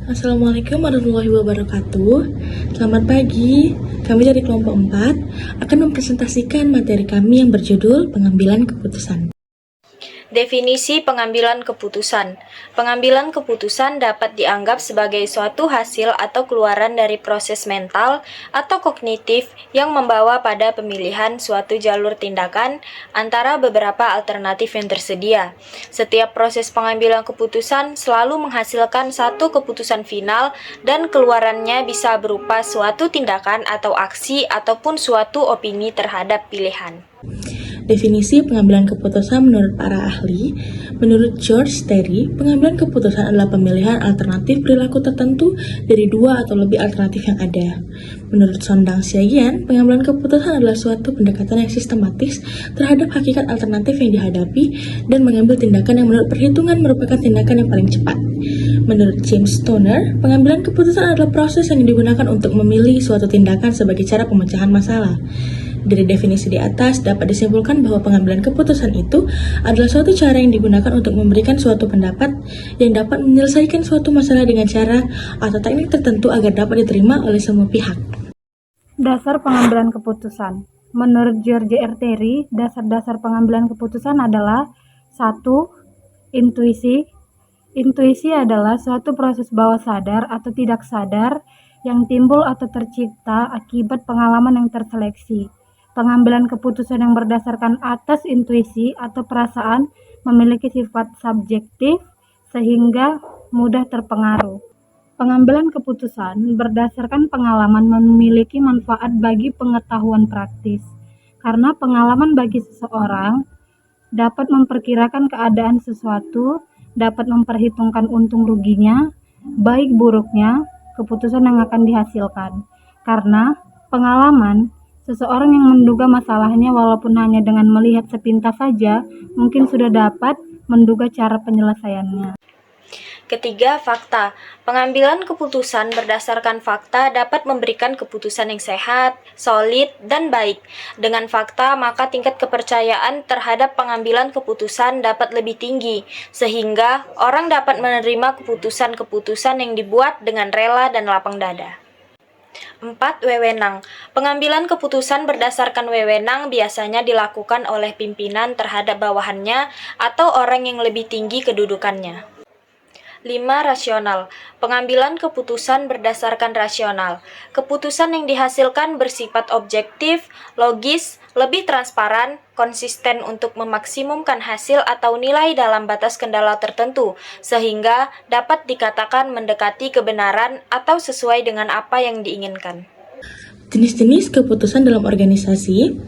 Assalamualaikum warahmatullahi wabarakatuh. Selamat pagi. Kami dari kelompok 4 akan mempresentasikan materi kami yang berjudul pengambilan keputusan. Definisi pengambilan keputusan. Pengambilan keputusan dapat dianggap sebagai suatu hasil atau keluaran dari proses mental atau kognitif yang membawa pada pemilihan suatu jalur tindakan antara beberapa alternatif yang tersedia. Setiap proses pengambilan keputusan selalu menghasilkan satu keputusan final dan keluarannya bisa berupa suatu tindakan atau aksi ataupun suatu opini terhadap pilihan. Definisi pengambilan keputusan menurut para ahli. Menurut George Terry, pengambilan keputusan adalah pemilihan alternatif perilaku tertentu dari dua atau lebih alternatif yang ada. Menurut Sondang Xiaoyan, pengambilan keputusan adalah suatu pendekatan yang sistematis terhadap hakikat alternatif yang dihadapi dan mengambil tindakan yang menurut perhitungan merupakan tindakan yang paling cepat. Menurut James Stoner, pengambilan keputusan adalah proses yang digunakan untuk memilih suatu tindakan sebagai cara pemecahan masalah. Dari definisi di atas dapat disimpulkan bahwa pengambilan keputusan itu adalah suatu cara yang digunakan untuk memberikan suatu pendapat yang dapat menyelesaikan suatu masalah dengan cara atau teknik tertentu agar dapat diterima oleh semua pihak. Dasar pengambilan keputusan. Menurut George R. Terry, dasar-dasar pengambilan keputusan adalah 1. Intuisi. Intuisi adalah suatu proses bawah sadar atau tidak sadar yang timbul atau tercipta akibat pengalaman yang terseleksi. Pengambilan keputusan yang berdasarkan atas intuisi atau perasaan memiliki sifat subjektif sehingga mudah terpengaruh. Pengambilan keputusan berdasarkan pengalaman memiliki manfaat bagi pengetahuan praktis, karena pengalaman bagi seseorang dapat memperkirakan keadaan sesuatu, dapat memperhitungkan untung ruginya, baik buruknya, keputusan yang akan dihasilkan. Karena pengalaman, seseorang yang menduga masalahnya walaupun hanya dengan melihat sepintas saja, mungkin sudah dapat menduga cara penyelesaiannya. Ketiga, fakta. Pengambilan keputusan berdasarkan fakta dapat memberikan keputusan yang sehat, solid, dan baik. Dengan fakta, maka tingkat kepercayaan terhadap pengambilan keputusan dapat lebih tinggi, sehingga orang dapat menerima keputusan-keputusan yang dibuat dengan rela dan lapang dada. 4. Wewenang. Pengambilan keputusan berdasarkan wewenang biasanya dilakukan oleh pimpinan terhadap bawahannya atau orang yang lebih tinggi kedudukannya. 5. Rasional. Pengambilan keputusan berdasarkan rasional. Keputusan yang dihasilkan bersifat objektif, logis, lebih transparan, konsisten untuk memaksimumkan hasil atau nilai dalam batas kendala tertentu, sehingga dapat dikatakan mendekati kebenaran atau sesuai dengan apa yang diinginkan. Jenis-jenis keputusan dalam organisasi.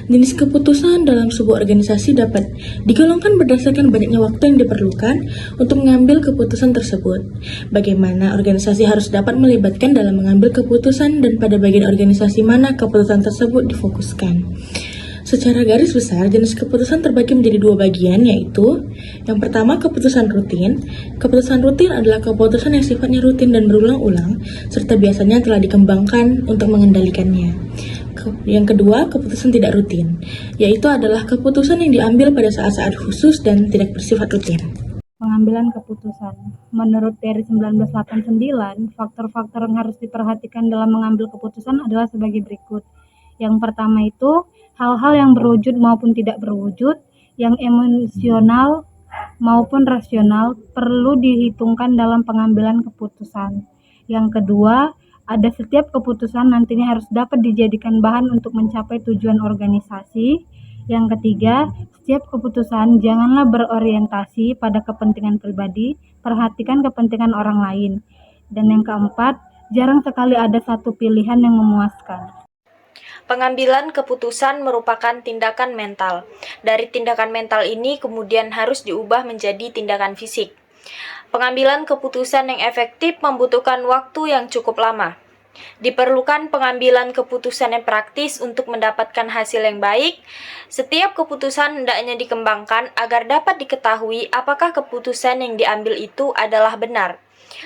Jenis keputusan dalam sebuah organisasi dapat digolongkan berdasarkan banyaknya waktu yang diperlukan untuk mengambil keputusan tersebut. Bagaimana organisasi harus dapat melibatkan dalam mengambil keputusan dan pada bagian organisasi mana keputusan tersebut difokuskan. Secara garis besar, jenis keputusan terbagi menjadi dua bagian, yaitu yang pertama, keputusan rutin. Keputusan rutin adalah keputusan yang sifatnya rutin dan berulang-ulang, serta biasanya telah dikembangkan untuk mengendalikannya. Yang kedua, keputusan tidak rutin, yaitu adalah keputusan yang diambil pada saat-saat khusus dan tidak bersifat rutin. Pengambilan keputusan. Menurut Terry 1989, faktor-faktor yang harus diperhatikan dalam mengambil keputusan adalah sebagai berikut. Yang pertama itu, hal-hal yang berwujud maupun tidak berwujud, yang emosional maupun rasional perlu dihitungkan dalam pengambilan keputusan. Yang kedua, ada setiap keputusan nantinya harus dapat dijadikan bahan untuk mencapai tujuan organisasi. Yang ketiga, setiap keputusan janganlah berorientasi pada kepentingan pribadi, perhatikan kepentingan orang lain. Dan yang keempat, jarang sekali ada satu pilihan yang memuaskan. Pengambilan keputusan merupakan tindakan mental. Dari tindakan mental ini kemudian harus diubah menjadi tindakan fisik. Pengambilan keputusan yang efektif membutuhkan waktu yang cukup lama. Diperlukan pengambilan keputusan yang praktis untuk mendapatkan hasil yang baik. Setiap keputusan hendaknya dikembangkan agar dapat diketahui apakah keputusan yang diambil itu adalah benar.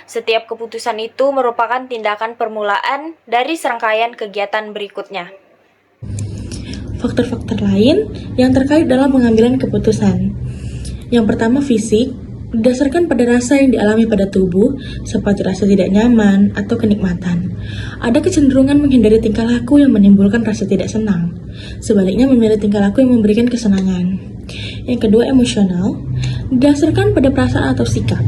Setiap keputusan itu merupakan tindakan permulaan dari serangkaian kegiatan berikutnya. Faktor-faktor lain yang terkait dalam pengambilan keputusan. Yang pertama, fisik. Didasarkan pada rasa yang dialami pada tubuh, seperti rasa tidak nyaman atau kenikmatan. Ada kecenderungan menghindari tingkah laku yang menimbulkan rasa tidak senang. Sebaliknya memilih tingkah laku yang memberikan kesenangan. Yang kedua, emosional. Didasarkan pada perasaan atau sikap,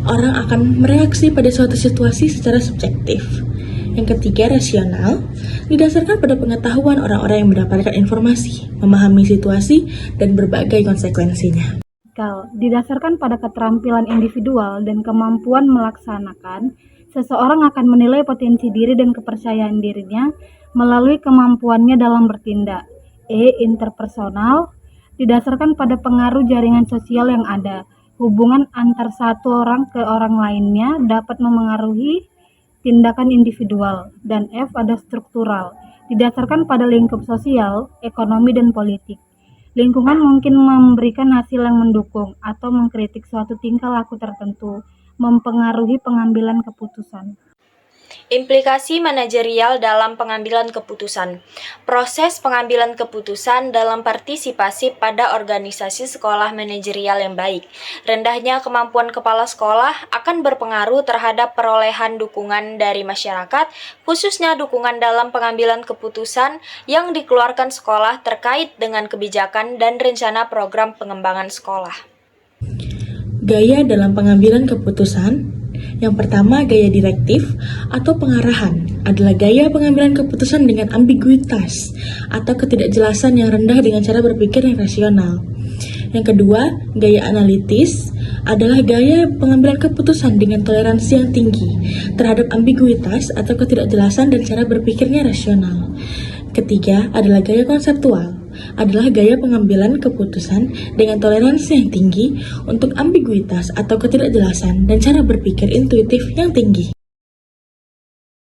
orang akan mereaksi pada suatu situasi secara subjektif. Yang ketiga, rasional. Didasarkan pada pengetahuan orang-orang yang mendapatkan informasi, memahami situasi, dan berbagai konsekuensinya. Didasarkan pada keterampilan individual dan kemampuan melaksanakan, seseorang akan menilai potensi diri dan kepercayaan dirinya melalui kemampuannya dalam bertindak. Interpersonal. Didasarkan pada pengaruh jaringan sosial yang ada, hubungan antar satu orang ke orang lainnya dapat memengaruhi tindakan individual. Dan ada struktural. Didasarkan pada lingkup sosial, ekonomi, dan politik. Lingkungan mungkin memberikan hasil yang mendukung atau mengkritik suatu tingkah laku tertentu, mempengaruhi pengambilan keputusan. Implikasi manajerial dalam pengambilan keputusan. Proses pengambilan keputusan dalam partisipasi pada organisasi sekolah manajerial yang baik. Rendahnya kemampuan kepala sekolah akan berpengaruh terhadap perolehan dukungan dari masyarakat, khususnya dukungan dalam pengambilan keputusan yang dikeluarkan sekolah terkait dengan kebijakan dan rencana program pengembangan sekolah. Gaya dalam pengambilan keputusan. Yang pertama, gaya direktif atau pengarahan adalah gaya pengambilan keputusan dengan ambiguitas atau ketidakjelasan yang rendah dengan cara berpikir yang rasional. Yang kedua, gaya analitis adalah gaya pengambilan keputusan dengan toleransi yang tinggi terhadap ambiguitas atau ketidakjelasan dan cara berpikirnya rasional. Ketiga adalah gaya konseptual, adalah gaya pengambilan keputusan dengan toleransi yang tinggi untuk ambiguitas atau ketidakjelasan dan cara berpikir intuitif yang tinggi.